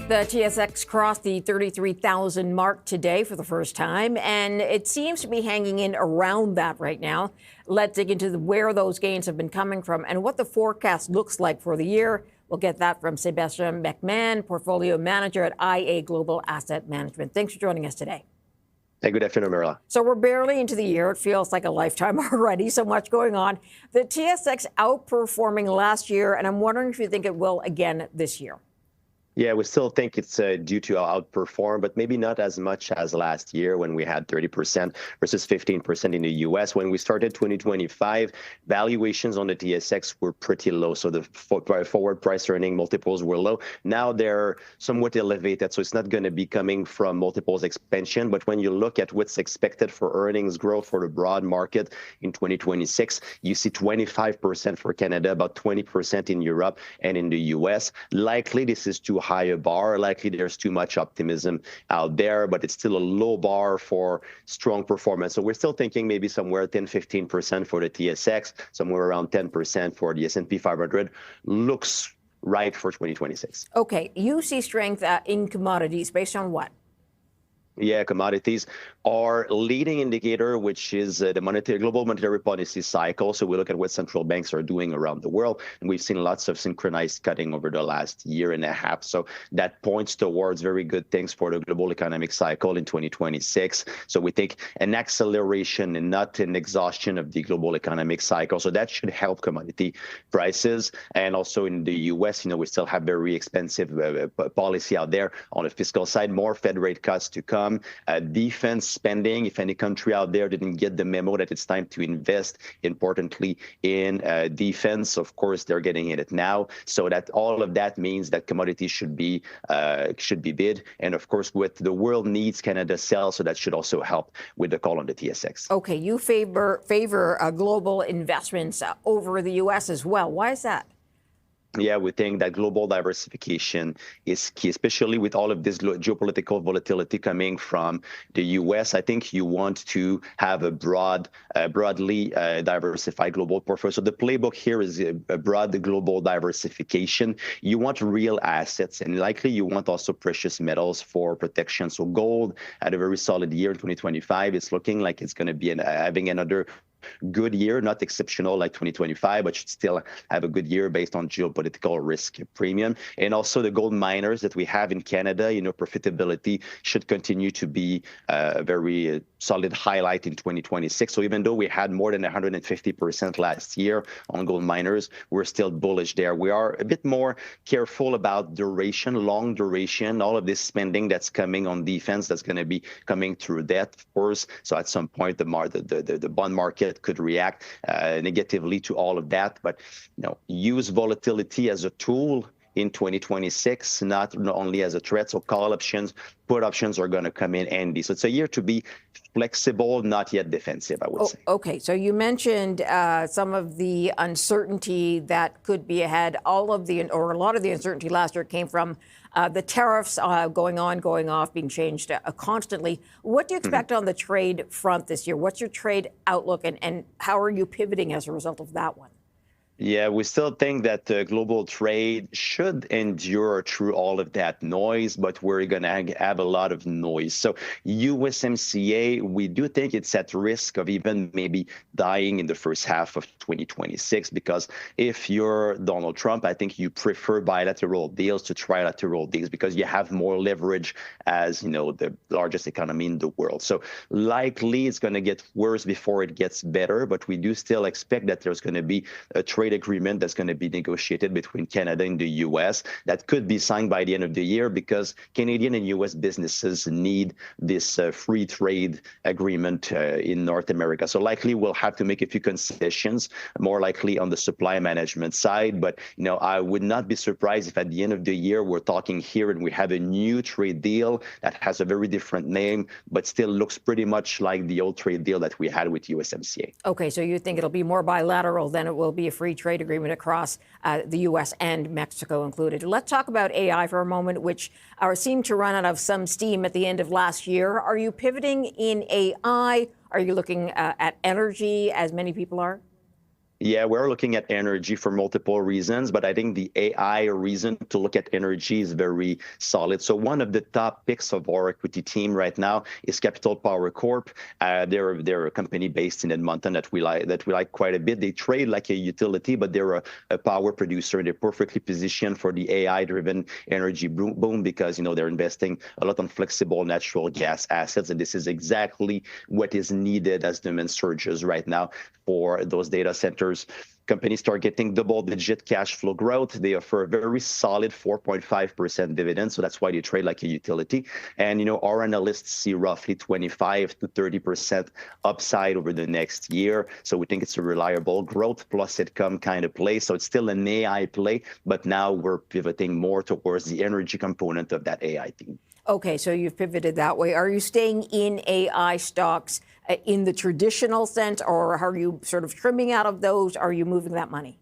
The TSX crossed the 33,000 mark today for the first time, and it seems to be hanging in around that right now. Let's dig into where those gains have been coming from and what the forecast looks like for the year. We'll get that from Sébastien Mc Mahon, portfolio manager at IA Global Asset Management. Thanks for joining us today. Hey, good afternoon, Marilla. So we're barely into the year. It feels like a lifetime already, so much going on. The TSX outperforming last year, and I'm wondering if you think it will again this year. Yeah, we still think it's due to outperform, but maybe not as much as last year when we had 30% versus 15% in the U.S. When we started 2025, valuations on the TSX were pretty low, so the forward price earning multiples were low. Now they're somewhat elevated, so it's not going to be coming from multiples expansion. But when you look at what's expected for earnings growth for the broad market in 2026, you see 25% for Canada, about 20% in Europe and in the U.S. Likely this is too high a bar. Likely there's too much optimism out there, but it's still a low bar for strong performance. So we're still thinking maybe somewhere 10-15% for the TSX, somewhere around 10% for the S&P 500 looks right for 2026. Okay, you see strength in commodities based on what? Yeah, commodities are leading indicator, which is the global monetary policy cycle. So we look at what central banks are doing around the world, and we've seen lots of synchronized cutting over the last year and a half. So that points towards very good things for the global economic cycle in 2026. So we think an acceleration and not an exhaustion of the global economic cycle. So that should help commodity prices. And also in the U.S., we still have very expensive policy out there on the fiscal side, more Fed rate cuts to come. Defense spending, if any country out there didn't get the memo that it's time to invest importantly in defense, of course they're getting it now. So that all of that means that commodities should be bid, and of course with the world needs Canada sell, so that should also help with the call on the TSX. Okay, you favor global investments over the U.S. as well. Why is that? Yeah, we think that global diversification is key, especially with all of this geopolitical volatility coming from the U.S. I think you want to have a broadly diversified global portfolio. So the playbook here is a broad global diversification. You want real assets, and likely you want also precious metals for protection. So gold had a very solid year in 2025. It's looking like it's going to be having another good year, not exceptional like 2025, but should still have a good year based on geopolitical risk premium. And also the gold miners that we have in Canada, profitability should continue to be a very solid highlight in 2026. So even though we had more than 150% last year on gold miners, we're still bullish there. We are a bit more careful about duration, long duration, all of this spending that's coming on defense that's going to be coming through debt, of course. So at some point, the bond market could react negatively to all of that, but use volatility as a tool in 2026, not only as a threat. So call options, put options are going to come in handy. So it's a year to be flexible, not yet defensive, I would say. Okay, so you mentioned some of the uncertainty that could be ahead. A lot of the uncertainty last year came from the tariffs going on, going off, being changed constantly. What do you expect on the trade front this year? What's your trade outlook, and how are you pivoting as a result of that one? Yeah, we still think that global trade should endure through all of that noise, but we're going to have a lot of noise. So USMCA, we do think it's at risk of even maybe dying in the first half of 2026, because if you're Donald Trump, I think you prefer bilateral deals to trilateral deals because you have more leverage as, the largest economy in the world. So likely it's going to get worse before it gets better, but we do still expect that there's going to be a trade agreement that's going to be negotiated between Canada and the U.S. that could be signed by the end of the year, because Canadian and U.S. businesses need this free trade agreement in North America. So likely we'll have to make a few concessions, more likely on the supply management side. But I would not be surprised if at the end of the year we're talking here and we have a new trade deal that has a very different name, but still looks pretty much like the old trade deal that we had with USMCA. Okay, so you think it'll be more bilateral than it will be a free trade agreement across the U.S. and Mexico included. Let's talk about AI for a moment, which seemed to run out of some steam at the end of last year. Are you pivoting in AI? Are you looking at energy, as many people are? Yeah, we're looking at energy for multiple reasons, but I think the AI reason to look at energy is very solid. So one of the top picks of our equity team right now is Capital Power Corp. They're a company based in Edmonton that we like quite a bit. They trade like a utility, but they're a power producer, and they're perfectly positioned for the AI-driven energy boom because they're investing a lot on flexible natural gas assets, and this is exactly what is needed as demand surges right now for those data centers. Companies start getting double-digit cash flow growth. They offer a very solid 4.5% dividend, so that's why they trade like a utility. And our analysts see roughly 25 to 30% upside over the next year. So we think it's a reliable growth plus income kind of play. So it's still an AI play, but now we're pivoting more towards the energy component of that AI theme. Okay, so you've pivoted that way. Are you staying in AI stocks in the traditional sense, or are you sort of trimming out of those? Are you moving that money?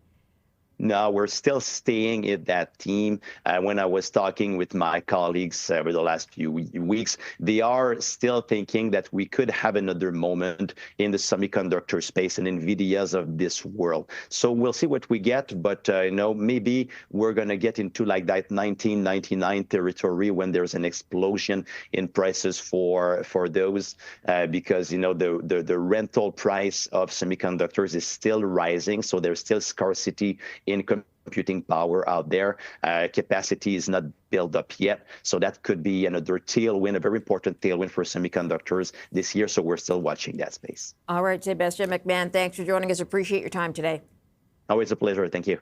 No, we're still staying in that team. When I was talking with my colleagues over the last few weeks, they are still thinking that we could have another moment in the semiconductor space and NVIDIAs of this world. So we'll see what we get, but maybe we're going to get into like that 1999 territory when there's an explosion in prices for those, because the rental price of semiconductors is still rising, so there's still scarcity in computing power out there. Capacity is not built up yet. So that could be another tailwind, a very important tailwind for semiconductors this year. So we're still watching that space. All right, Sébastien Mc Mahon, thanks for joining us. Appreciate your time today. Always a pleasure. Thank you.